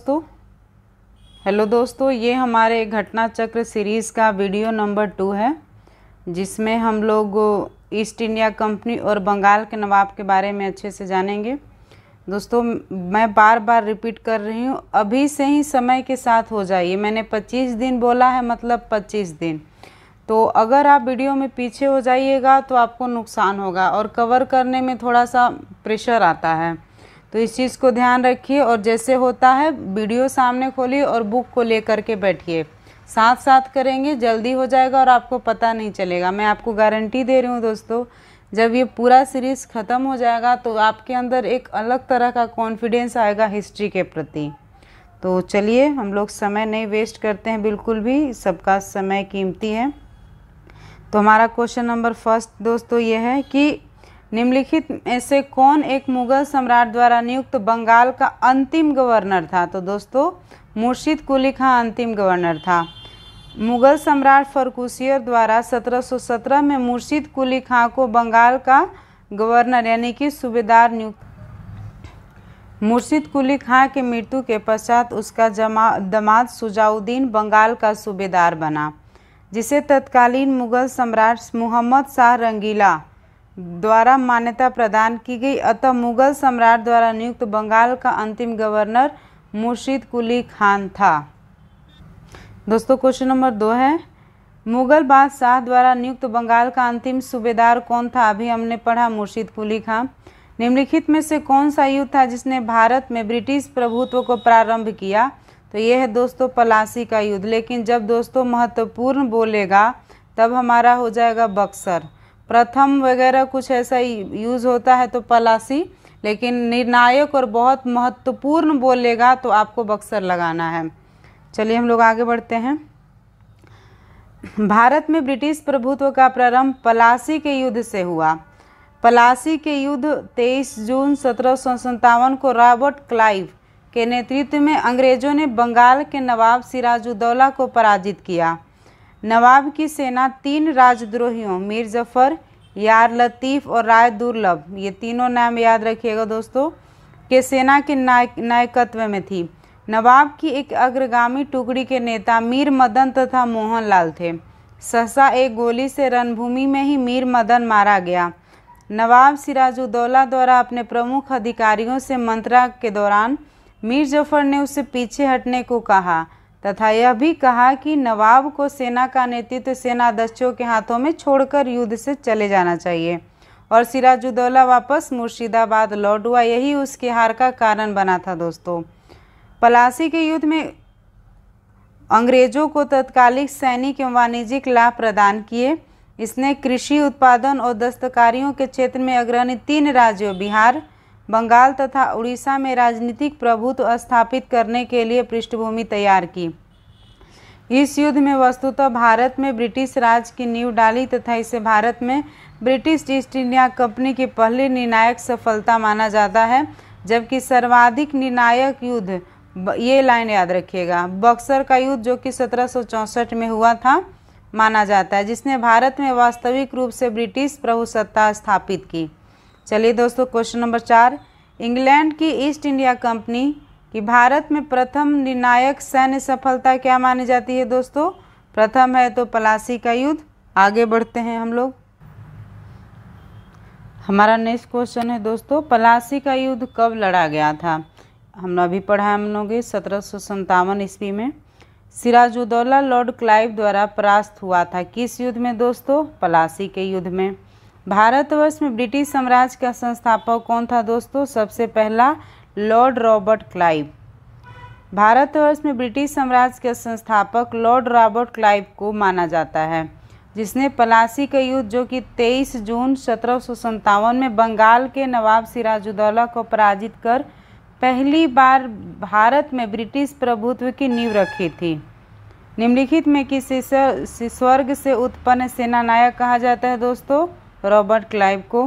दोस्तों हेलो दोस्तों, ये हमारे घटना चक्र सीरीज़ का वीडियो नंबर 2 है, जिसमें हम लोग ईस्ट इंडिया कंपनी और बंगाल के नवाब के बारे में अच्छे से जानेंगे। दोस्तों, मैं बार बार रिपीट कर रही हूँ, अभी से ही समय के साथ हो जाइए। मैंने 25 दिन बोला है, मतलब 25 दिन। तो अगर आप वीडियो में पीछे हो जाइएगा तो आपको नुकसान होगा और कवर करने में थोड़ा सा प्रेशर आता है। तो इस चीज़ को ध्यान रखिए और जैसे होता है वीडियो सामने खोलिए और बुक को लेकर के बैठिए। साथ साथ करेंगे, जल्दी हो जाएगा और आपको पता नहीं चलेगा। मैं आपको गारंटी दे रही हूँ दोस्तों, जब ये पूरा सीरीज़ ख़त्म हो जाएगा तो आपके अंदर एक अलग तरह का कॉन्फिडेंस आएगा हिस्ट्री के प्रति। तो चलिए, हम लोग समय नहीं वेस्ट करते हैं बिल्कुल भी, सबका समय कीमती है। तो हमारा क्वेश्चन नंबर फर्स्ट दोस्तों ये है कि निम्नलिखित में से कौन एक मुगल सम्राट द्वारा नियुक्त बंगाल का अंतिम गवर्नर था। तो दोस्तों, मुर्शिद कुली खां अंतिम गवर्नर था। मुगल सम्राट फर्रुखसियर द्वारा 1717 में मुर्शिद कुली खां को बंगाल का गवर्नर यानी कि सूबेदार नियुक्त। मुर्शिद कुली खां की मृत्यु के पश्चात उसका दामाद शुजाउद्दीन बंगाल का सूबेदार बना, जिसे तत्कालीन मुगल सम्राट मुहम्मद शाह रंगीला द्वारा मान्यता प्रदान की गई। अतः मुगल सम्राट द्वारा नियुक्त बंगाल का अंतिम गवर्नर मुर्शिद कुली खान था। दोस्तों, क्वेश्चन नंबर 2 है, मुगल बादशाह द्वारा नियुक्त बंगाल का अंतिम सूबेदार कौन था। अभी हमने पढ़ा मुर्शिद कुली खान। निम्नलिखित में से कौन सा युद्ध था जिसने भारत में ब्रिटिश प्रभुत्व को प्रारंभ किया। तो ये है दोस्तों पलासी का युद्ध। लेकिन जब दोस्तों महत्वपूर्ण बोलेगा तब हमारा हो जाएगा बक्सर। प्रथम वगैरह कुछ ऐसा यूज़ होता है तो पलासी, लेकिन निर्णायक और बहुत महत्वपूर्ण बोलेगा तो आपको बक्सर लगाना है। चलिए हम लोग आगे बढ़ते हैं। भारत में ब्रिटिश प्रभुत्व का प्रारंभ पलासी के युद्ध से हुआ। पलासी के युद्ध 23 जून 1757 को रॉबर्ट क्लाइव के नेतृत्व में अंग्रेजों ने बंगाल के नवाब सिराजुद्दौला को पराजित किया। नवाब की सेना 3 राजद्रोहियों मीर जफर, यार लतीफ़ और राय दुर्लभ, ये तीनों नाम याद रखिएगा दोस्तों, के सेना के नायकत्व में थी। नवाब की एक अग्रगामी टुकड़ी के नेता मीर मदन तथा मोहन लाल थे। सहसा एक गोली से रणभूमि में ही मीर मदन मारा गया। नवाब सिराजुद्दौला द्वारा अपने प्रमुख अधिकारियों से मंत्रणा के दौरान मीर जफर ने उससे पीछे हटने को कहा तथा यह भी कहा कि नवाब को सेना का नेतृत्व सेनाध्यक्षों के हाथों में छोड़कर युद्ध से चले जाना चाहिए और सिराजुद्दौला वापस मुर्शिदाबाद लौट हुआ। यही उसके हार का कारण बना था। दोस्तों, पलासी के युद्ध में अंग्रेजों को तत्कालिक सैनिक एवं वाणिज्यिक लाभ प्रदान किए। इसने कृषि उत्पादन और दस्तकारियों के क्षेत्र में अग्रणी 3 राज्यों बिहार, बंगाल तथा उड़ीसा में राजनीतिक प्रभुत्व स्थापित करने के लिए पृष्ठभूमि तैयार की। इस युद्ध में वस्तुतः भारत में ब्रिटिश राज की नींव डाली तथा इसे भारत में ब्रिटिश ईस्ट इंडिया कंपनी की पहली निर्णायक सफलता माना जाता है। जबकि सर्वाधिक निर्णायक युद्ध, ये लाइन याद रखिएगा, बक्सर का युद्ध जो कि 1764 में हुआ था माना जाता है, जिसने भारत में वास्तविक रूप से ब्रिटिश प्रभुसत्ता स्थापित की। चलिए दोस्तों, क्वेश्चन नंबर 4, इंग्लैंड की ईस्ट इंडिया कंपनी की भारत में प्रथम निर्णायक सैन्य सफलता क्या मानी जाती है। दोस्तों, प्रथम है तो पलासी का युद्ध। आगे बढ़ते हैं हम लोग। हमारा नेक्स्ट क्वेश्चन है दोस्तों, पलासी का युद्ध कब लड़ा गया था। हमने अभी पढ़ा है हम लोग 1757 ईस्वी में। सिराजुद्दौला लॉर्ड क्लाइव द्वारा परास्त हुआ था। किस युद्ध में दोस्तों? पलासी के युद्ध में। भारतवर्ष में ब्रिटिश साम्राज्य का संस्थापक कौन था दोस्तों? सबसे पहला लॉर्ड रॉबर्ट क्लाइव। भारतवर्ष में ब्रिटिश साम्राज्य के संस्थापक लॉर्ड रॉबर्ट क्लाइव को माना जाता है, जिसने पलासी का युद्ध जो कि 23 जून 1757 में बंगाल के नवाब सिराजुद्दौला को पराजित कर पहली बार भारत में ब्रिटिश प्रभुत्व की नींव रखी थी। निम्नलिखित में किसी स्वर्ग से उत्पन्न सेनानायक कहा जाता है दोस्तों? रॉबर्ट क्लाइव को।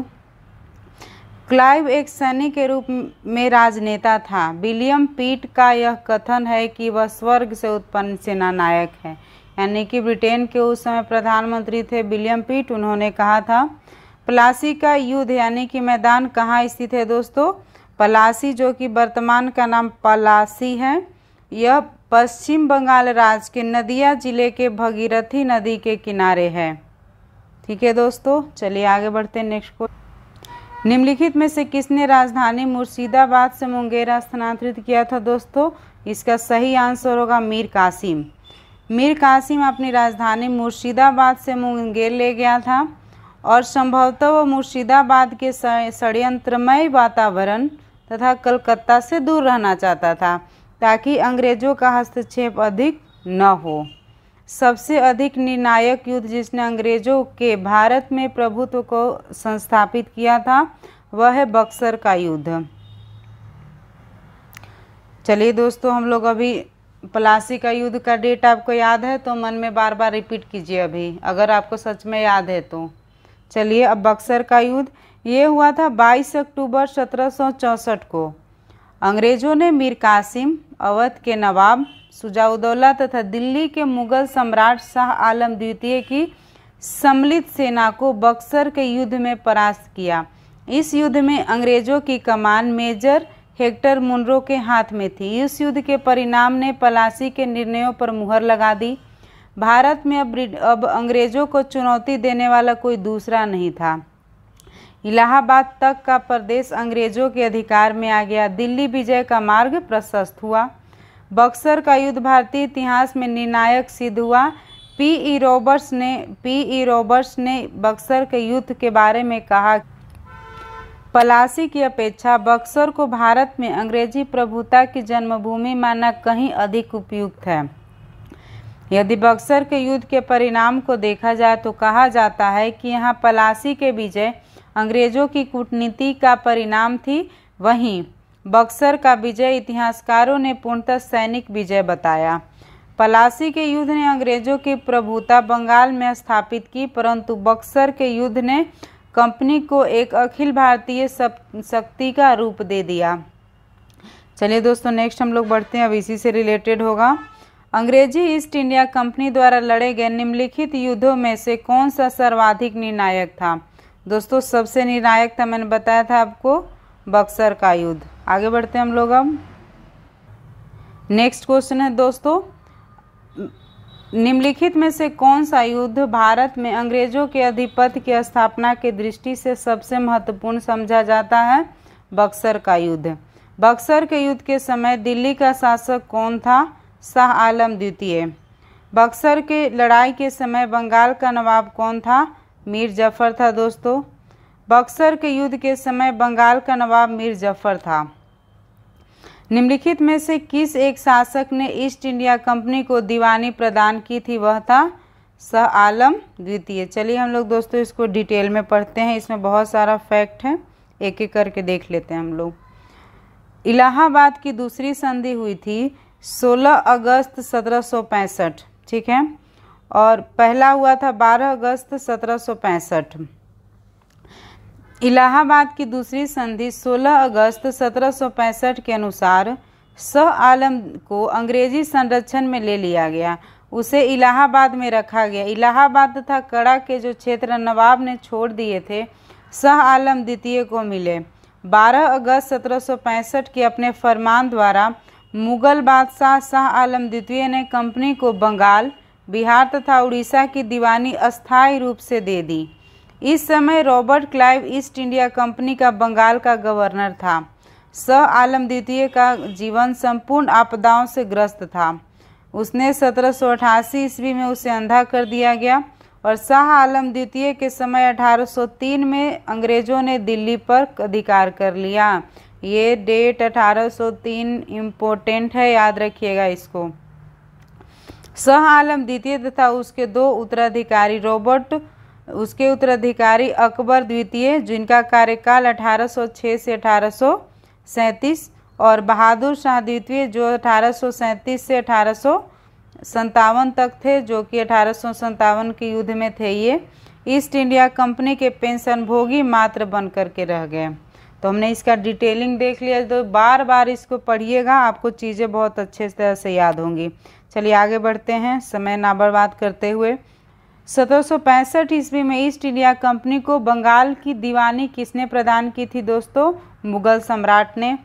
क्लाइव एक सैनिक के रूप में राजनेता था। विलियम पिट का यह कथन है कि वह स्वर्ग से उत्पन्न सेनानायक है, यानी कि ब्रिटेन के उस समय प्रधानमंत्री थे विलियम पिट। उन्होंने कहा था। पलासी का युद्ध यानी कि मैदान कहाँ स्थित है दोस्तों? पलासी, जो कि वर्तमान का नाम पलासी है, यह पश्चिम बंगाल राज्य के नदिया जिले के भगीरथी नदी के किनारे है। ठीक है दोस्तों, चलिए आगे बढ़ते हैं नेक्स्ट को। निम्नलिखित में से किसने राजधानी मुर्शिदाबाद से मुंगेर स्थानांतरित किया था दोस्तों? इसका सही आंसर होगा मीर कासिम। मीर कासिम अपनी राजधानी मुर्शिदाबाद से मुंगेर ले गया था और संभवतः वो मुर्शिदाबाद के षड्यंत्रमय वातावरण तथा कलकत्ता से दूर रहना चाहता था ताकि अंग्रेजों का हस्तक्षेप अधिक न हो। सबसे अधिक निर्णायक युद्ध जिसने अंग्रेजों के भारत में प्रभुत्व को संस्थापित किया था वह है बक्सर का युद्ध। चलिए दोस्तों, हम लोग अभी प्लासी का युद्ध का डेट आपको याद है तो मन में बार बार रिपीट कीजिए अभी, अगर आपको सच में याद है तो। चलिए, अब बक्सर का युद्ध ये हुआ था 22 अक्टूबर 1764 को। अंग्रेजों ने मीर कासिम, अवध के नवाब शुजाउद्दौला तथा दिल्ली के मुगल सम्राट शाह आलम द्वितीय की सम्मिलित सेना को बक्सर के युद्ध में परास्त किया। इस युद्ध में अंग्रेजों की कमान मेजर हेक्टर मुनरो के हाथ में थी। इस युद्ध के परिणाम ने प्लासी के निर्णयों पर मुहर लगा दी। भारत में अब अंग्रेजों को चुनौती देने वाला कोई दूसरा नहीं था। इलाहाबाद तक का प्रदेश अंग्रेजों के अधिकार में आ गया। दिल्ली विजय का मार्ग प्रशस्त हुआ। बक्सर का युद्ध भारतीय इतिहास में निर्णायक सिद्ध हुआ। पी.ई. रॉबर्ट्स ने बक्सर के युद्ध के बारे में कहा, प्लासी की अपेक्षा बक्सर को भारत में अंग्रेजी प्रभुता की जन्मभूमि मानना कहीं अधिक उपयुक्त है। यदि बक्सर के युद्ध के परिणाम को देखा जाए तो कहा जाता है कि यहाँ प्लासी के विजय अंग्रेजों की कूटनीति का परिणाम थी, वहीं बक्सर का विजय इतिहासकारों ने पूर्णतः सैनिक विजय बताया। प्लासी के युद्ध ने अंग्रेजों की प्रभुता बंगाल में स्थापित की, परंतु बक्सर के युद्ध ने कंपनी को एक अखिल भारतीय शक्ति का रूप दे दिया। चलिए दोस्तों, नेक्स्ट हम लोग बढ़ते हैं, अब इसी से रिलेटेड होगा। अंग्रेजी ईस्ट इंडिया कंपनी द्वारा लड़े गए निम्नलिखित युद्धों में से कौन सा सर्वाधिक निर्णायक था? दोस्तों, सबसे निर्णायक था, मैंने बताया था आपको, बक्सर का युद्ध। आगे बढ़ते हैं हम लोग अब। नेक्स्ट क्वेश्चन है दोस्तों, निम्नलिखित में से कौन सा युद्ध भारत में अंग्रेजों के आधिपत्य की स्थापना की दृष्टि से सबसे महत्वपूर्ण समझा जाता है? बक्सर का युद्ध। बक्सर के युद्ध के समय दिल्ली का शासक कौन था? शाह आलम द्वितीय। बक्सर के लड़ाई के समय बंगाल का नवाब कौन था? मीर जफर था दोस्तों। बक्सर के युद्ध के समय बंगाल का नवाब मीर जफर था। निम्नलिखित में से किस एक शासक ने ईस्ट इंडिया कंपनी को दीवानी प्रदान की थी? वह था शाह आलम द्वितीय। चलिए हम लोग दोस्तों इसको डिटेल में पढ़ते हैं, इसमें बहुत सारा फैक्ट है, एक एक करके देख लेते हैं हम लोग। इलाहाबाद की दूसरी संधि हुई थी 16 अगस्त 1765, ठीक है, और पहला हुआ था 12 अगस्त 1765। इलाहाबाद की दूसरी संधि 16 अगस्त 1765 के अनुसार शाह आलम को अंग्रेजी संरक्षण में ले लिया गया, उसे इलाहाबाद में रखा गया। इलाहाबाद तथा कड़ा के जो क्षेत्र नवाब ने छोड़ दिए थे शाह आलम द्वितीय को मिले। 12 अगस्त 1765 के अपने फरमान द्वारा मुगल बादशाह शाह आलम द्वितीय ने कंपनी को बंगाल, बिहार तथा उड़ीसा की दीवानी अस्थायी रूप से दे दी। इस समय Robert Clive east India company का बंगाल का गवर्नर था। शाह आलम द्वितीय का जीवन संपूर्ण आपदाओं से ग्रस्त था। उसने 1788 ईस्वी में उसे अंधा कर दिया गया और शाह आलम द्वितीय के समय 1803 में अंग्रेजों ने दिल्ली पर अधिकार कर लिया। ये डेट 1803 इम्पोर्टेंट है, याद रखिएगा इसको। शाह आलम द्वितीय तथा उसके दो उत्तराधिकारी उसके उत्तराधिकारी अकबर द्वितीय, जिनका कार्यकाल 1806 से 1837, और बहादुर शाह द्वितीय जो 1837 से 1857 तक थे, जो कि 1857 के युद्ध में थे। ये ईस्ट इंडिया कंपनी के पेंशनभोगी मात्र बन करके रह गए। तो हमने इसका डिटेलिंग देख लिया, तो बार बार इसको पढ़िएगा, आपको चीज़ें बहुत अच्छे तरह से याद होंगी। चलिए आगे बढ़ते हैं समय ना बर्बाद करते हुए। 1765 ईस्वी में ईस्ट इंडिया कंपनी को बंगाल की दीवानी किसने प्रदान की थी दोस्तों? मुगल सम्राट ने।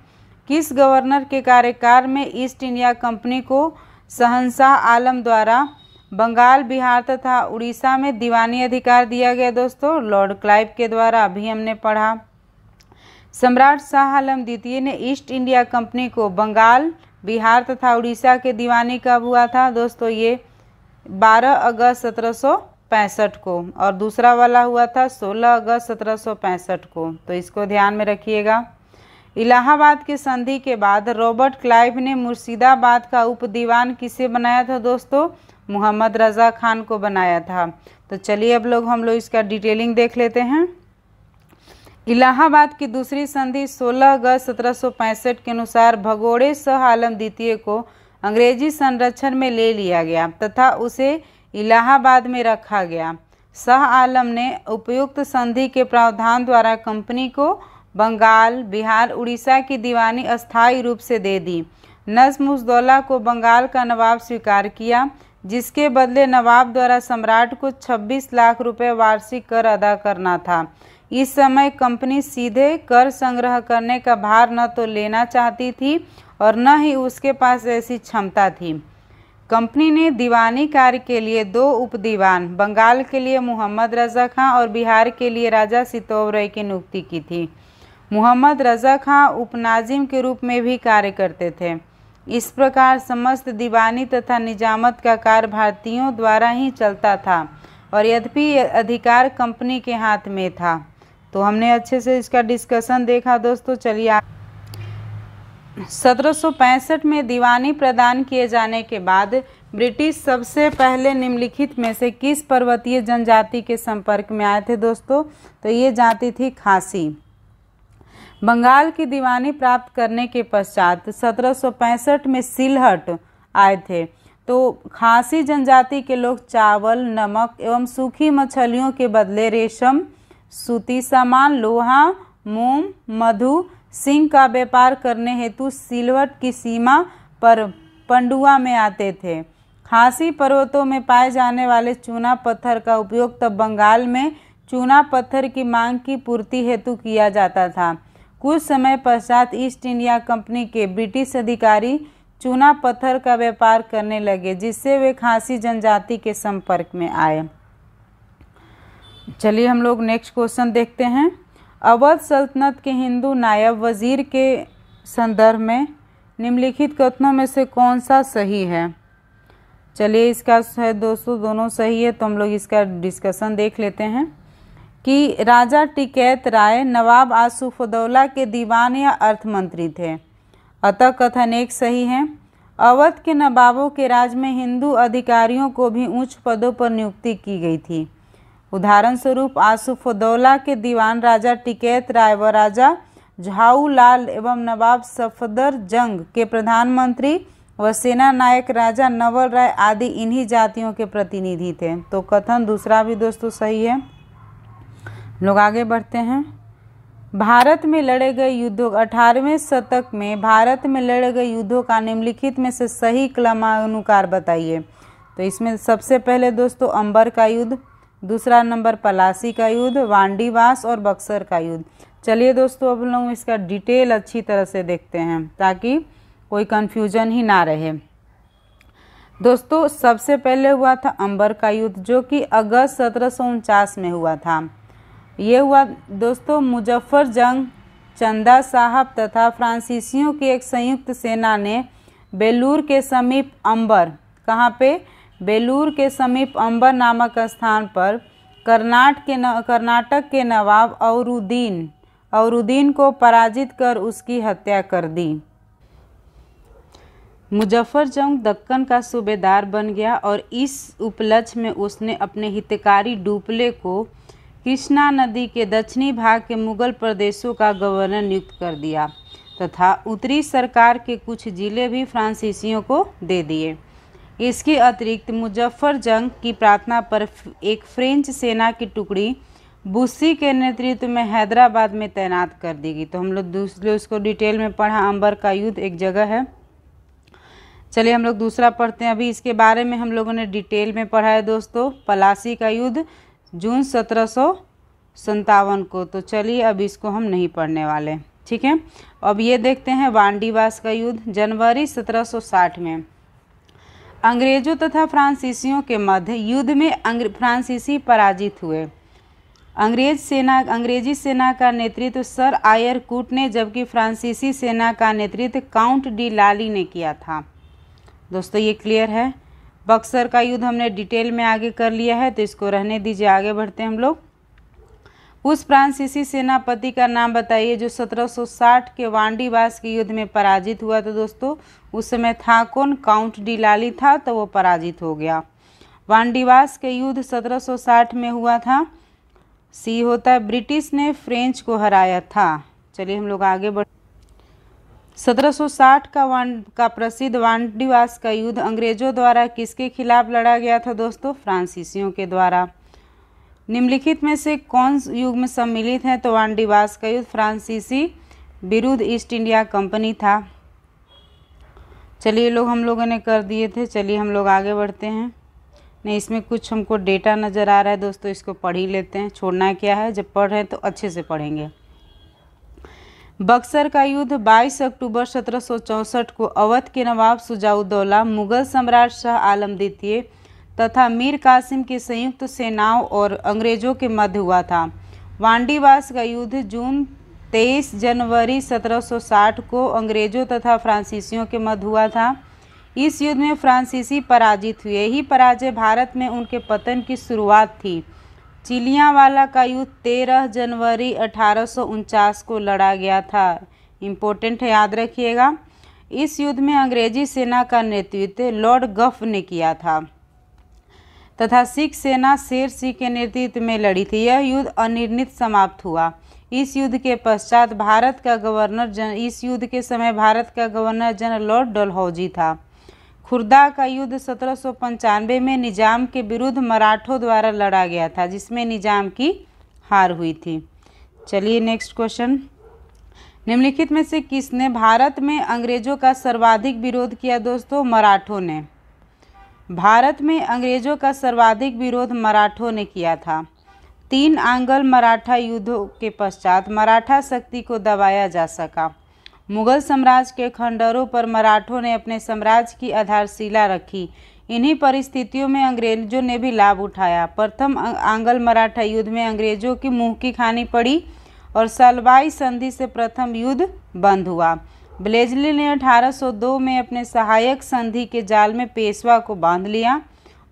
किस गवर्नर के कार्यकाल में ईस्ट इंडिया कंपनी को शहंशाह आलम द्वारा बंगाल, बिहार तथा उड़ीसा में दीवानी अधिकार दिया गया दोस्तों? लॉर्ड क्लाइव के द्वारा, अभी हमने पढ़ा। सम्राट शाह आलम द्वितीय ने ईस्ट इंडिया कंपनी को बंगाल, बिहार तथा उड़ीसा के दीवानी कब हुआ था दोस्तों? ये 12 अगस्त 1765 को, और दूसरा वाला हुआ था 16 अगस्त 1765 को, तो इसको ध्यान में रखिएगा। इलाहाबाद के संधि के बाद रॉबर्ट क्लाइव ने मुर्शिदाबाद का उप दीवान किसे बनाया था दोस्तों? मोहम्मद रजा खान को बनाया था। तो चलिए अब हम लोग इसका डिटेलिंग देख लेते हैं। इलाहाबाद की दूसरी संधि 16 अगस्त 1765 के अनुसार भगोड़े शाह आलम द्वितीय को अंग्रेजी संरक्षण में ले लिया गया तथा उसे इलाहाबाद में रखा गया। शाह आलम ने उपयुक्त संधि के प्रावधान द्वारा कंपनी को बंगाल, बिहार, उड़ीसा की दीवानी अस्थायी रूप से दे दी। नज्म-उस-दौला को बंगाल का नवाब स्वीकार किया, जिसके बदले नवाब द्वारा सम्राट को 26 लाख रुपए वार्षिक कर अदा करना था। इस समय कंपनी सीधे कर संग्रह करने का भार न तो लेना चाहती थी और न ही उसके पास ऐसी क्षमता थी। कंपनी ने दीवानी कार्य के लिए 2 उपदीवान, बंगाल के लिए मोहम्मद रजा खां और बिहार के लिए राजा सितौव राय की नियुक्ति की थी। मोहम्मद रजा खां उपनाजिम के रूप में भी कार्य करते थे। इस प्रकार समस्त दीवानी तथा निजामत का कार्य भारतीयों द्वारा ही चलता था और यद्यपि अधिकार कंपनी के हाथ में था। तो हमने अच्छे से इसका डिस्कशन देखा दोस्तों। चलिए 1765 में दीवानी प्रदान किए जाने के बाद ब्रिटिश सबसे पहले निम्नलिखित में से किस पर्वतीय जनजाति के संपर्क में आए थे दोस्तों? तो ये जाति थी खासी। बंगाल की दीवानी प्राप्त करने के पश्चात 1765 में सिलहट आए थे। तो खासी जनजाति के लोग चावल, नमक एवं सूखी मछलियों के बदले रेशम, सूती सामान, लोहा, मोम, मधु, सिंह का व्यापार करने हेतु सिलहट की सीमा पर पंडुआ में आते थे। खासी पर्वतों में पाए जाने वाले चूना पत्थर का उपयोग तब बंगाल में चूना पत्थर की मांग की पूर्ति हेतु किया जाता था। कुछ समय पश्चात ईस्ट इंडिया कंपनी के ब्रिटिश अधिकारी चूना पत्थर का व्यापार करने लगे, जिससे वे खासी जनजाति के संपर्क में आए। चलिए हम लोग नेक्स्ट क्वेश्चन देखते हैं। अवध सल्तनत के हिंदू नायब वजीर के संदर्भ में निम्नलिखित कथनों में से कौन सा सही है? चलिए इसका है दोस्तों दोनों सही है, तो हम लोग इसका डिस्कशन देख लेते हैं कि राजा टिकैत राय नवाब आसूफउद्दौला के दीवान या अर्थमंत्री थे, अतः कथन एक सही है। अवध के नवाबों के राज में हिंदू अधिकारियों को भी उच्च पदों पर नियुक्ति की गई थी। उदाहरण स्वरूप आसूफउद्दौला के दीवान राजा टिकैत राय व राजा झाऊ लाल एवं नवाब सफदर जंग के प्रधानमंत्री व सेना नायक राजा नवल राय आदि इन्हीं जातियों के प्रतिनिधि थे। तो कथन दूसरा भी दोस्तों सही है। लोग आगे बढ़ते हैं। भारत में लड़े गए युद्धों 18वें शतक में भारत में लड़े गए युद्धों का निम्नलिखित में से सही क्रमानुसार बताइए। तो इसमें सबसे पहले दोस्तों अंबर का युद्ध, दूसरा नंबर पलासी का युद्ध, वांडीवास और बक्सर का युद्ध। चलिए दोस्तों अब लोग इसका डिटेल अच्छी तरह से देखते हैं ताकि कोई कंफ्यूजन ही ना रहे। दोस्तों सबसे पहले हुआ था अंबर का युद्ध, जो कि अगस्त 1749 में हुआ था। ये हुआ दोस्तों मुजफ्फर जंग, चंदा साहब तथा फ्रांसीसियों की एक संयुक्त सेना ने बेलूर के समीप अंबर, कहाँ पे? बेलूर के समीप अंबर नामक स्थान पर कर्नाटक के नवाब औरुद्दीन को पराजित कर उसकी हत्या कर दी। मुजफ्फर जंग दक्कन का सूबेदार बन गया और इस उपलक्ष्य में उसने अपने हितकारी डुप्ले को कृष्णा नदी के दक्षिणी भाग के मुगल प्रदेशों का गवर्नर नियुक्त कर दिया तथा उत्तरी सरकार के कुछ जिले भी फ्रांसीसियों को दे दिए। इसके अतिरिक्त मुजफ्फर जंग की प्रार्थना पर एक फ्रेंच सेना की टुकड़ी बुस्सी के नेतृत्व में हैदराबाद में तैनात कर दी गई। तो हम लोग दूसरे उसको डिटेल में पढ़ा। अंबर का युद्ध एक जगह है। चलिए हम लोग दूसरा पढ़ते हैं। अभी इसके बारे में हम लोगों ने डिटेल में पढ़ा है दोस्तों। पलासी का युद्ध जून 1757 को। तो चलिए अब इसको हम नहीं पढ़ने वाले। ठीक है। अब ये देखते हैं वांडीवास का युद्ध जनवरी 1760 में अंग्रेजों तथा फ्रांसीसियों के मध्य युद्ध में फ्रांसीसी पराजित हुए। अंग्रेजी सेना का नेतृत्व सर आयर कूट ने, जबकि फ्रांसीसी सेना का नेतृत्व काउंट डी लाली ने किया था। दोस्तों ये क्लियर है। बक्सर का युद्ध हमने डिटेल में आगे कर लिया है, तो इसको रहने दीजिए, आगे बढ़ते हैं हम लोग। उस फ्रांसीसी सेनापति का नाम बताइए जो 1760 के वांडीवास के युद्ध में पराजित हुआ। तो दोस्तों उस समय था कौन? काउंट डी लाली था, तो वो पराजित हो गया। वांडीवास के युद्ध 1760 में हुआ था। सी होता है ब्रिटिश ने फ्रेंच को हराया था। चलिए हम लोग आगे बढ़ 1760 का प्रसिद्ध वांडीवास का युद्ध अंग्रेजों द्वारा किसके खिलाफ लड़ा गया था दोस्तों? फ्रांसीसियों के द्वारा। निम्नलिखित में से कौन युग में सम्मिलित है? तो वांडीवास का युद्ध फ्रांसीसी विरुद्ध ईस्ट इंडिया कंपनी था। चलिए हम लोगों ने कर दिए थे। चलिए हम लोग आगे बढ़ते हैं। नहीं, इसमें कुछ हमको डेटा नज़र आ रहा है दोस्तों, इसको पढ़ ही लेते हैं। छोड़ना क्या है, जब पढ़ रहे हैं तो अच्छे से पढ़ेंगे। बक्सर का युद्ध 22 अक्टूबर 1764 को अवध के नवाब शुजाउद्दौला, मुगल सम्राट शाह आलम द्वितीय तथा मीर कासिम की संयुक्त सेनाओं और अंग्रेजों के मध्य हुआ था। वांडीवास का युद्ध 23 जनवरी 1760 को अंग्रेजों तथा फ्रांसीसियों के मध्य हुआ था। इस युद्ध में फ्रांसीसी पराजित हुए। यही पराजय भारत में उनके पतन की शुरुआत थी। चिलियांवाला का युद्ध 13 जनवरी 1849 को लड़ा गया था। इम्पोर्टेंट है, याद रखिएगा। इस युद्ध में अंग्रेजी सेना का नेतृत्व लॉर्ड गफ ने किया था तथा सिख सेना शेर सिंह के नेतृत्व में लड़ी थी। यह युद्ध अनिर्णित समाप्त हुआ। इस युद्ध के पश्चात इस युद्ध के समय भारत का गवर्नर जनरल लॉर्ड डलहौजी था। खुर्दा का युद्ध 1795 में निजाम के विरुद्ध मराठों द्वारा लड़ा गया था, जिसमें निजाम की हार हुई थी। चलिए नेक्स्ट क्वेश्चन। निम्नलिखित में से किसने भारत में अंग्रेजों का सर्वाधिक विरोध किया? दोस्तों मराठों ने। भारत में अंग्रेजों का सर्वाधिक विरोध मराठों ने किया था। 3 आंग्ल मराठा युद्धों के पश्चात मराठा शक्ति को दबाया जा सका। मुगल साम्राज्य के खंडरों पर मराठों ने अपने साम्राज्य की आधारशिला रखी। इन्हीं परिस्थितियों में अंग्रेजों ने भी लाभ उठाया। प्रथम आंग्ल मराठा युद्ध में अंग्रेजों की मुंह की खानी पड़ी और सलवाई संधि से प्रथम युद्ध बंद हुआ। ब्लेजली ने 1802 में अपने सहायक संधि के जाल में पेशवा को बांध लिया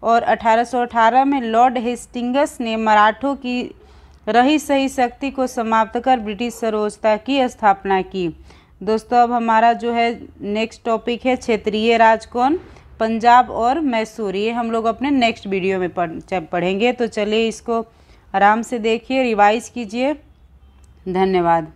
और 1818 में लॉर्ड हेस्टिंग्स ने मराठों की रही सही शक्ति को समाप्त कर ब्रिटिश साम्राज्यता की स्थापना की। दोस्तों अब हमारा जो है नेक्स्ट टॉपिक है क्षेत्रीय राज कौन? पंजाब और मैसूर। ये हम लोग अपने नेक्स्ट वीडियो में पढ़ेंगे। तो चलिए इसको आराम से देखिए, रिवाइज कीजिए। धन्यवाद।